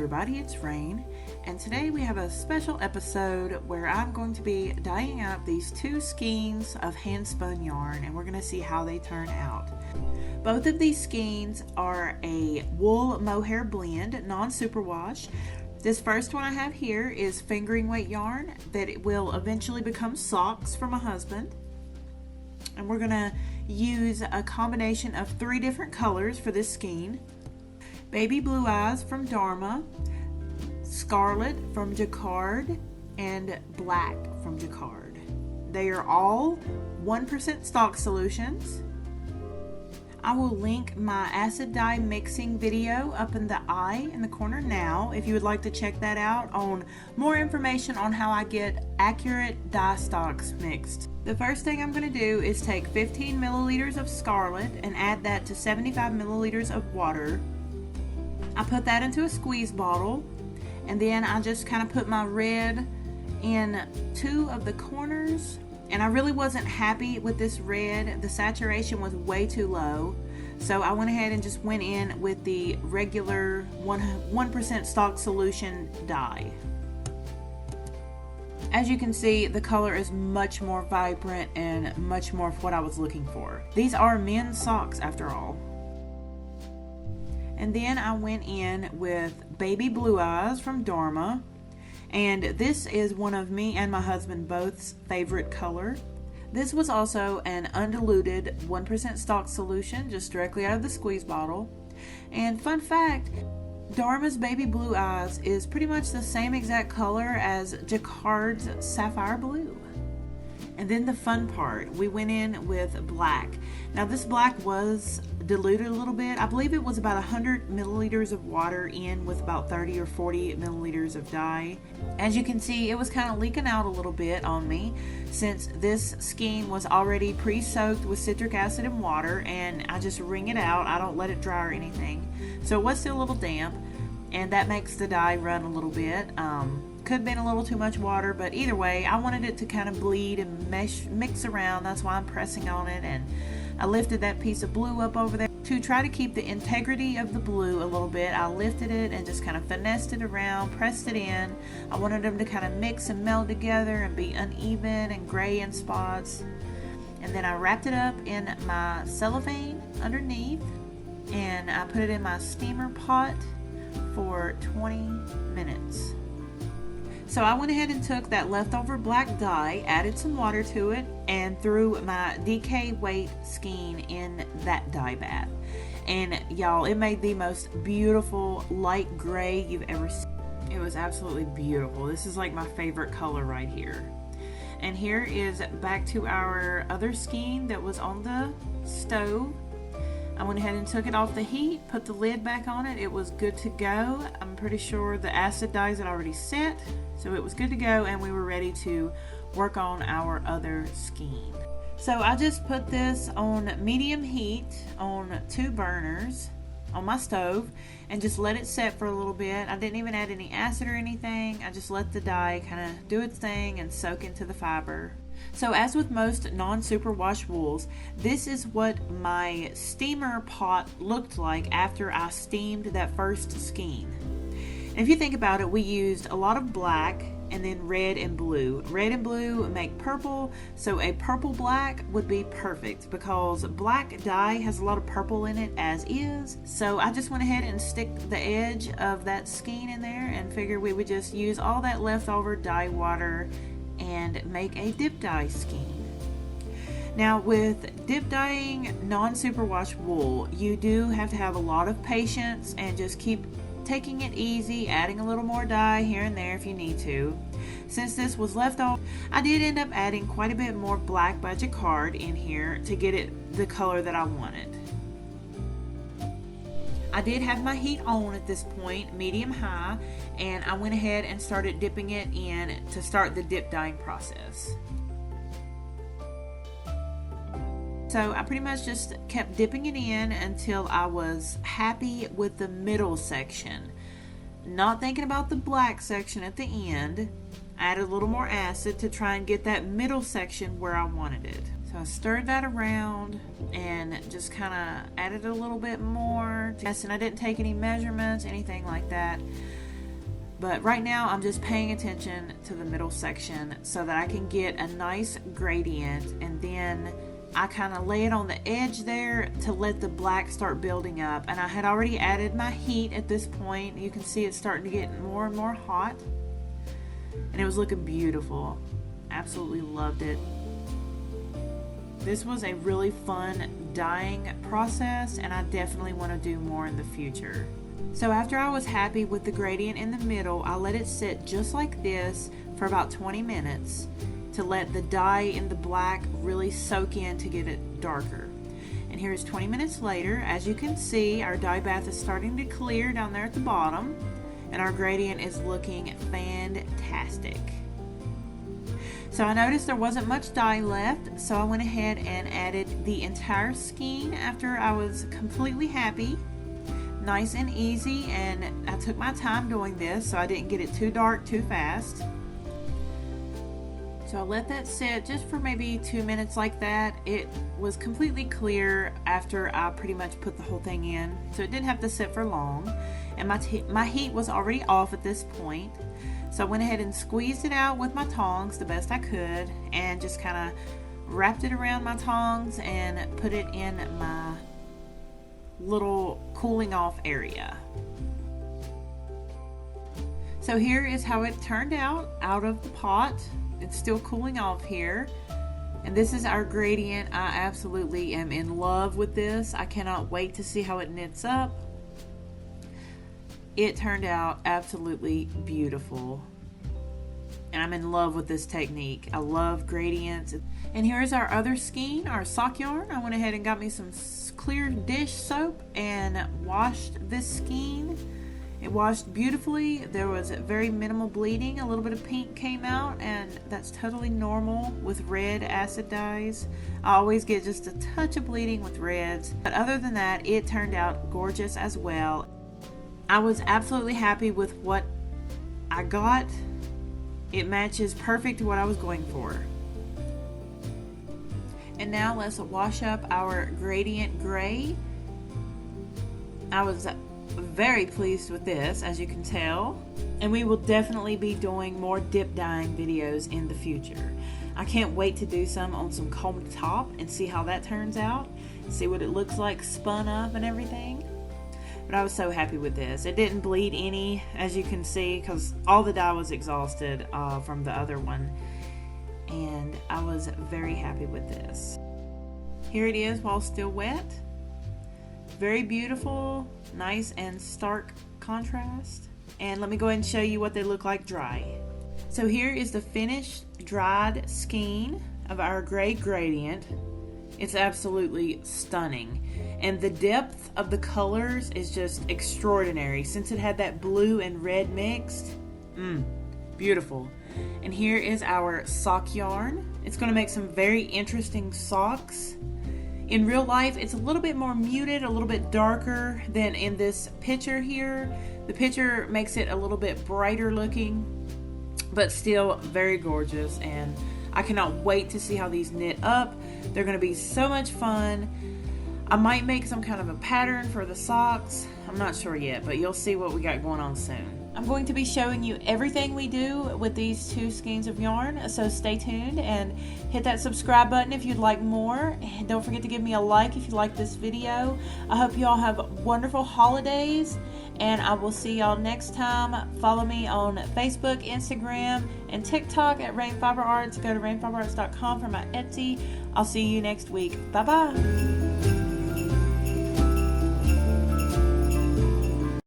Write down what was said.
everybody, it's Rayne, and today we have a special episode where I'm going to be dyeing up these two skeins of hand-spun yarn, and we're going to see how they turn out. Both of these skeins are a wool mohair blend, non-superwash. This first one I have here is fingering weight yarn that it will eventually become socks for my husband. And we're going to use a combination of 3 different colors for this skein. Baby Blue Eyes from Dharma, Scarlet from Jacquard, and Black from Jacquard. They are all 1% stock solutions. I will link my acid dye mixing video up in the eye in the corner now if you would like to check that out on more information on how I get accurate dye stocks mixed. The first thing I'm going to do is take 15 milliliters of Scarlet and add that to 75 milliliters of water. I put that into a squeeze bottle, and then I just kind of put my red in 2 of the corners, and I really wasn't happy with this red. The saturation was way too low, so I went ahead and just went in with the regular 1% stock solution dye. As you can see, the color is much more vibrant and much more of what I was looking for. These are men's socks after all. And then I went in with Baby Blue Eyes from Dharma. And this is one of me and my husband both's favorite color. This was also an undiluted 1% stock solution, just directly out of the squeeze bottle. And fun fact, Dharma's Baby Blue Eyes is pretty much the same exact color as Jacquard's Sapphire Blue. And then the fun part, we went in with black. Now this black was diluted a little bit. I believe it was about 100 milliliters of water in with about 30 or 40 milliliters of dye. As you can see, it was kind of leaking out a little bit on me since this skein was already pre-soaked with citric acid and water, and I just wring it out. I don't let it dry or anything. So it was still a little damp, and that makes the dye run a little bit. Could have been a little too much water, but either way, I wanted it to kind of bleed and mix around. That's why I'm pressing on it, and I lifted that piece of blue up over there. To try to keep the integrity of the blue a little bit, I lifted it and just kind of finessed it around, pressed it in. I wanted them to kind of mix and meld together and be uneven and gray in spots. And then I wrapped it up in my cellophane underneath, and I put it in my steamer pot for 20 minutes. So I went ahead and took that leftover black dye, added some water to it, and threw my DK weight skein in that dye bath. And y'all, it made the most beautiful light gray you've ever seen. It was absolutely beautiful. This is like my favorite color right here. And here is back to our other skein that was on the stove. I went ahead and took it off the heat, put the lid back on it. It was good to go. I'm pretty sure the acid dyes had already set, so it was good to go, and we were ready to work on our other skein. So I just put this on medium heat on 2 burners on my stove and just let it set for a little bit. I didn't even add any acid or anything. I just let the dye kind of do its thing and soak into the fiber. So as with most non-superwash wools, this is what my steamer pot looked like after I steamed that first skein. And if you think about it, we used a lot of black and then red and blue. Red and blue make purple, so a purple black would be perfect because black dye has a lot of purple in it as is. So I just went ahead and stick the edge of that skein in there and figured we would just use all that leftover dye water and make a dip dye skein. Now with dip dyeing non-superwash wool, you do have to have a lot of patience and just keep taking it easy, adding a little more dye here and there if you need to. Since this was left over, I did end up adding quite a bit more black by Jacquard in here to get it the color that I wanted. I did have my heat on at this point, medium high, and I went ahead and started dipping it in to start the dip dyeing process. So I pretty much just kept dipping it in until I was happy with the middle section. Not thinking about the black section at the end. I added a little more acid to try and get that middle section where I wanted it. So I stirred that around and just kind of added a little bit more. And I didn't take any measurements, anything like that. But right now I'm just paying attention to the middle section so that I can get a nice gradient, and then I kind of lay it on the edge there to let the black start building up. And I had already added my heat at this point. You can see it's starting to get more and more hot, and it was looking beautiful. Absolutely loved it. This was a really fun dyeing process, and I definitely want to do more in the future. So after I was happy with the gradient in the middle, I let it sit just like this for about 20 minutes to let the dye in the black really soak in to get it darker. And here's 20 minutes later. As you can see, our dye bath is starting to clear down there at the bottom, and our gradient is looking fantastic. So I noticed there wasn't much dye left, so I went ahead and added the entire skein after I was completely happy. Nice and easy, and I took my time doing this so I didn't get it too dark too fast. So I let that sit just for maybe 2 minutes like that. It was completely clear after I pretty much put the whole thing in, so it didn't have to sit for long. And my heat was already off at this point. So I went ahead and squeezed it out with my tongs the best I could, and just kind of wrapped it around my tongs and put it in my little cooling off area. So here is how it turned out of the pot. It's still cooling off here, and this is our gradient. I absolutely am in love with this. I cannot wait to see how it knits up. It turned out absolutely beautiful, and I'm in love with this technique. I love gradients. And here's our other skein, our sock yarn. I went ahead and got me some clear dish soap and washed this skein. It washed beautifully. There was very minimal bleeding. A little bit of pink came out, and that's totally normal with red acid dyes. I always get just a touch of bleeding with reds, but other than that, it turned out gorgeous as well. I was absolutely happy with what I got. It matches perfect to what I was going for. And now let's wash up our gradient gray. I was very pleased with this, as you can tell, and we will definitely be doing more dip dyeing videos in the future. I can't wait to do some on some comb top and see how that turns out, see what it looks like spun up and everything. But I was so happy with this. It didn't bleed any, as you can see, because all the dye was exhausted from the other one, and I was very happy with this. Here it is while still wet. Very beautiful, nice and stark contrast. And let me go ahead and show you what they look like dry. So here is the finished dried skein of our gray gradient. It's absolutely stunning, and the depth of the colors is just extraordinary since it had that blue and red mixed. Beautiful. And here is our sock yarn. It's going to make some very interesting socks. In real life, it's a little bit more muted, a little bit darker than in this picture here. The picture makes it a little bit brighter looking, but still very gorgeous, and I cannot wait to see how these knit up. They're going to be so much fun. I might make some kind of a pattern for the socks. I'm not sure yet, but you'll see what we got going on soon. I'm going to be showing you everything we do with these 2 skeins of yarn, so stay tuned and hit that subscribe button if you'd like more. And don't forget to give me a like if you like this video. I hope you all have wonderful holidays, and I will see y'all next time. Follow me on Facebook, Instagram, and TikTok at Rayne Fiber Arts. Go to raynefiberarts.com for my Etsy. I'll see you next week. Bye-bye.